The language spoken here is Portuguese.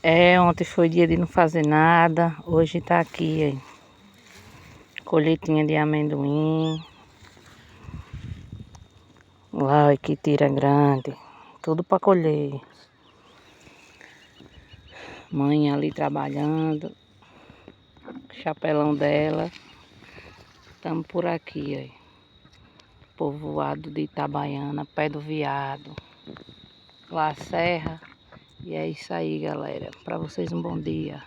Ontem foi dia de não fazer nada. Hoje tá aqui, aí. Colheitinha de amendoim. Uai, que tira grande. Tudo pra colher. Mãe ali trabalhando. Chapelão dela. Tamo por aqui, aí. Povoado de Itabaiana, pé do Viado. Lá a serra. E é isso aí, galera. Pra vocês um bom dia.